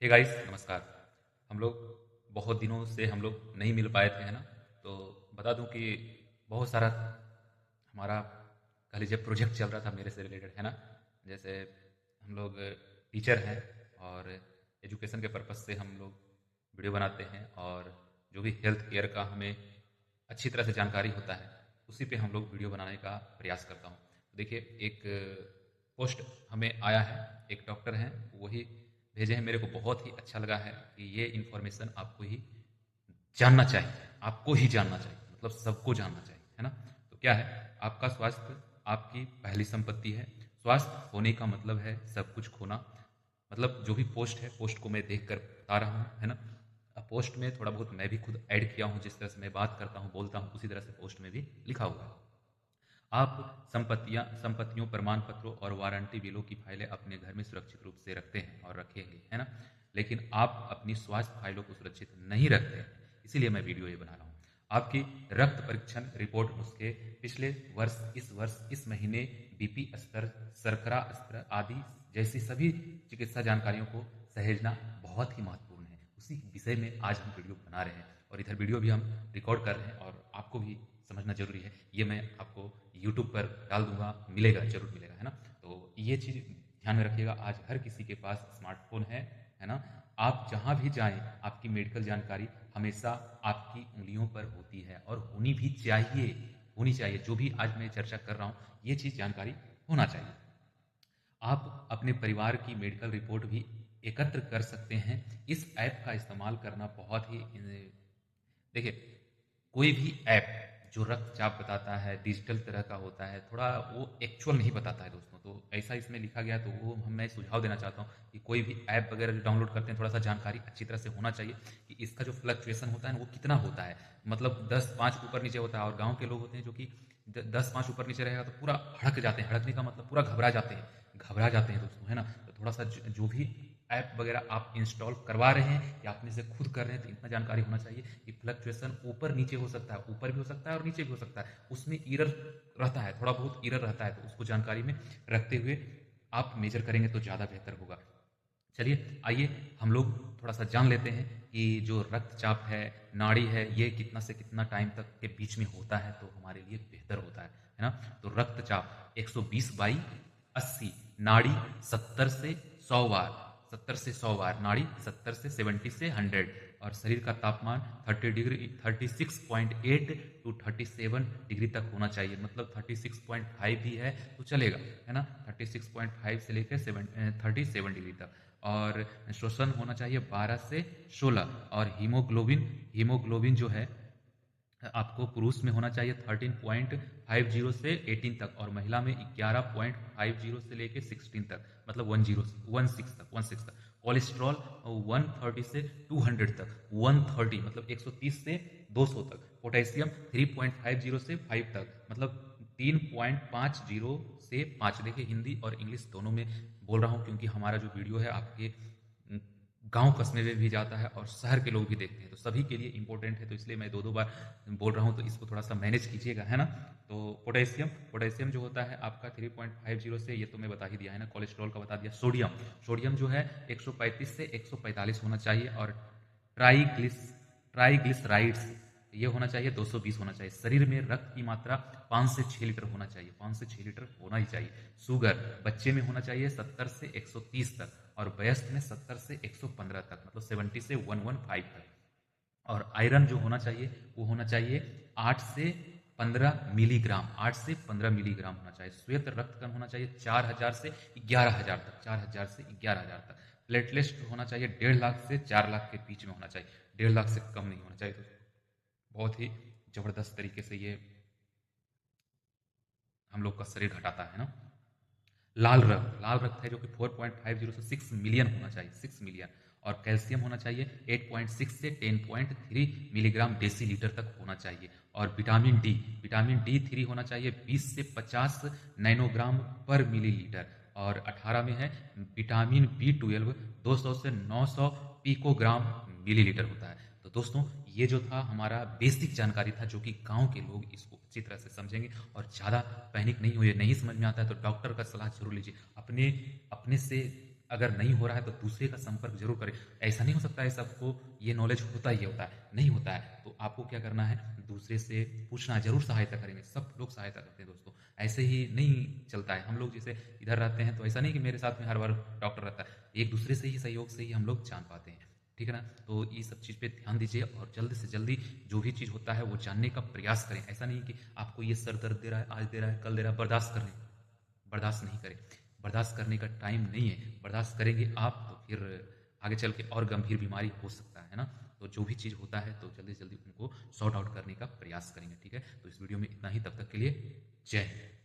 Hey guys, नमस्कार। हम लोग बहुत दिनों से हम लोग नहीं मिल पाए थे, है ना? तो बता दूं कि बहुत सारा हमारा कह लीजिए प्रोजेक्ट चल रहा था मेरे से रिलेटेड, है ना? जैसे हम लोग टीचर हैं और एजुकेशन के पर्पज़ से हम लोग वीडियो बनाते हैं, और जो भी हेल्थ केयर का हमें अच्छी तरह से जानकारी होता है उसी पे हम लोग वीडियो बनाने का प्रयास करता हूँ। देखिए, एक पोस्ट हमें आया है, एक डॉक्टर हैं, वही भेजे हैं। मेरे को बहुत ही अच्छा लगा है कि ये इन्फॉर्मेशन आपको ही जानना चाहिए, आपको ही जानना चाहिए, मतलब सबको जानना चाहिए, है ना? तो क्या है, आपका स्वास्थ्य आपकी पहली संपत्ति है। स्वास्थ्य होने का मतलब है सब कुछ खोना। मतलब जो भी पोस्ट है, पोस्ट को मैं देख कर बता रहा हूँ, है ना? अब पोस्ट में थोड़ा बहुत मैं भी खुद ऐड किया हूँ, जिस तरह से मैं बात करता हूँ, बोलता हूँ, उसी तरह से पोस्ट में भी लिखा हुआ है। आप संपत्तियों, प्रमाण पत्रों और वारंटी बिलों की फाइलें अपने घर में सुरक्षित रूप से रखते हैं और रखेंगे, है ना? लेकिन आप अपनी स्वास्थ्य फाइलों को सुरक्षित नहीं रखते हैं। इसीलिए मैं वीडियो ये बना रहा हूँ। आपकी रक्त परीक्षण रिपोर्ट, उसके पिछले वर्ष, इस वर्ष, इस महीने बीपी स्तर, शर्करा स्तर आदि जैसी सभी चिकित्सा जानकारियों को सहेजना बहुत ही महत्वपूर्ण है। उसी विषय में आज हम वीडियो बना रहे हैं, और इधर वीडियो भी हम रिकॉर्ड कर रहे हैं, और आपको भी समझना जरूरी है। ये मैं आपको यूट्यूब पर डाल दूंगा, मिलेगा, जरूर मिलेगा, है ना? तो ये चीज़ ध्यान में रखिएगा। आज हर किसी के पास स्मार्टफोन है ना? आप जहाँ भी जाएं, आपकी मेडिकल जानकारी हमेशा आपकी उंगलियों पर होती है, और होनी भी चाहिए, होनी चाहिए। जो भी आज मैं चर्चा कर रहा हूँ, ये चीज़ जानकारी होना चाहिए। आप अपने परिवार की मेडिकल रिपोर्ट भी एकत्र कर सकते हैं। इस ऐप का इस्तेमाल करना बहुत ही, देखिए, कोई भी ऐप जो रक्तचाप बताता है, डिजिटल तरह का होता है, थोड़ा वो एक्चुअल नहीं बताता है दोस्तों। तो ऐसा इसमें लिखा गया, तो वो मैं सुझाव देना चाहता हूँ कि कोई भी ऐप वगैरह जो डाउनलोड करते हैं, थोड़ा सा जानकारी अच्छी तरह से होना चाहिए कि इसका जो फ्लक्चुएशन होता है ना, वो कितना होता है। मतलब 10-5 ऊपर नीचे होता है, और गाँव के लोग होते हैं जो कि 10-5 ऊपर नीचे रहेगा तो पूरा हड़क जाते हैं। हड़कने का मतलब पूरा घबरा जाते हैं, घबरा जाते हैं दोस्तों, है ना? तो थोड़ा सा जो भी ऐप वगैरह आप इंस्टॉल करवा रहे हैं या अपने से खुद कर रहे हैं, तो इतना जानकारी होना चाहिए कि फ्लक्चुएशन ऊपर नीचे हो सकता है, ऊपर भी हो सकता है और नीचे भी हो सकता है। उसमें एरर रहता है, थोड़ा बहुत एरर रहता है, तो उसको जानकारी में रखते हुए आप मेजर करेंगे तो ज़्यादा बेहतर होगा। चलिए, आइए हम लोग थोड़ा सा जान लेते हैं कि जो रक्तचाप है, नाड़ी है, ये कितना से कितना टाइम तक के बीच में होता है तो हमारे लिए बेहतर होता है ना? तो रक्तचाप 120/80, नाड़ी 70 से 100 बार, 70 से 100 बार नाड़ी, 70 से 70 से 100, और शरीर का तापमान 30 डिग्री, 36.8 टू 37 डिग्री तक होना चाहिए। मतलब 36.5 भी है तो चलेगा, है ना? 36.5 से लेकर 37 डिग्री तक। और श्वसन होना चाहिए 12 से 16। और हीमोग्लोबिन, हीमोग्लोबिन जो है आपको पुरुष में होना चाहिए 13.50 से 18 तक, और महिला में 11.50 से लेके 16 तक, मतलब 16 तक। कोलेस्ट्रॉल 130 से 200 तक, 130 मतलब 130 से 200 तक। पोटेशियम 3.50 से 5 तक, मतलब 3.50 से 5। देखिए, हिंदी और इंग्लिश दोनों में बोल रहा हूँ, क्योंकि हमारा जो वीडियो है आपके गांव कस्बे में भी जाता है और शहर के लोग भी देखते हैं, तो सभी के लिए इंपॉर्टेंट है, तो इसलिए मैं दो दो बार बोल रहा हूँ, तो इसको थोड़ा सा मैनेज कीजिएगा, है ना? तो पोटेशियम, पोटेशियम जो होता है आपका 3.50 से, ये तो मैं बता ही दिया, है ना? कोलेस्ट्रॉल का बता दिया। सोडियम, सोडियम जो है 135 से 145 होना चाहिए। और ट्राईग्लिस ट्राईग्लिसराइड्स, ये होना चाहिए 220 होना चाहिए। शरीर में रक्त की मात्रा 5 से 6 लीटर होना चाहिए, 5 से 6 लीटर होना ही चाहिए। शुगर बच्चे में होना चाहिए 70 से 130 तक, और वयस्क में 70 से 115 तक, मतलब 70 से 115 तक। और आयरन जो होना चाहिए वो होना चाहिए 8 से 15 मिलीग्राम, 8 से 15 मिलीग्राम होना चाहिए। श्वेत रक्त कण होना चाहिए 4000 से 11000 तक, 4000 से 11000 तक। प्लेटलेट होना चाहिए 1.5 लाख से 4 लाख के बीच में होना चाहिए, 1.5 लाख से कम नहीं होना चाहिए। तो बहुत ही जबरदस्त तरीके से ये हम लोग का शरीर घटाता है ना। लाल रक्त, लाल रक्त है जो कि 4.50 से 6 मिलियन होना चाहिए, 6 मिलियन। और कैल्शियम होना चाहिए 8.6 से 10.3 मिलीग्राम डेसी लीटर तक होना चाहिए। और विटामिन डी, विटामिन D3 होना चाहिए 20 से 50 नैनोग्राम पर मिलीलीटर। और 18 में है विटामिन B12, 200 से 900 पिकोग्राम मिलीलीटर होता है। तो दोस्तों, ये जो था हमारा बेसिक जानकारी था, जो कि गांव के लोग इसको अच्छी तरह से समझेंगे। और ज़्यादा पैनिक नहीं होइए, नहीं समझ में आता है तो डॉक्टर का सलाह जरूर लीजिए। अपने अपने से अगर नहीं हो रहा है तो दूसरे का संपर्क जरूर करें। ऐसा नहीं हो सकता है सबको ये नॉलेज होता ही होता है, नहीं होता है। तो आपको क्या करना है, दूसरे से पूछना, जरूर सहायता करेंगे, सब लोग सहायता करते हैं दोस्तों। ऐसे ही नहीं चलता है। हम लोग जैसे इधर रहते हैं तो ऐसा नहीं कि मेरे साथ में हर बार डॉक्टर रहता है, एक दूसरे से ही सहयोग से ही हम लोग जान पाते हैं, ठीक है ना। तो ये सब चीज़ पे ध्यान दीजिए और जल्द से जल्दी जो भी चीज़ होता है वो जानने का प्रयास करें। ऐसा नहीं कि आपको ये सर दर्द दे रहा है, आज दे रहा है, कल दे रहा है, बर्दाश्त नहीं करें। बर्दाश्त करने का टाइम नहीं है। बर्दाश्त करेंगे आप तो फिर आगे चल के और गंभीर बीमारी हो सकता है ना। तो जो भी चीज़ होता है तो जल्दी से जल्दी उनको सॉर्ट आउट करने का प्रयास करेंगे, ठीक है। तो इस वीडियो में इतना ही, तब तक के लिए जय हिंद।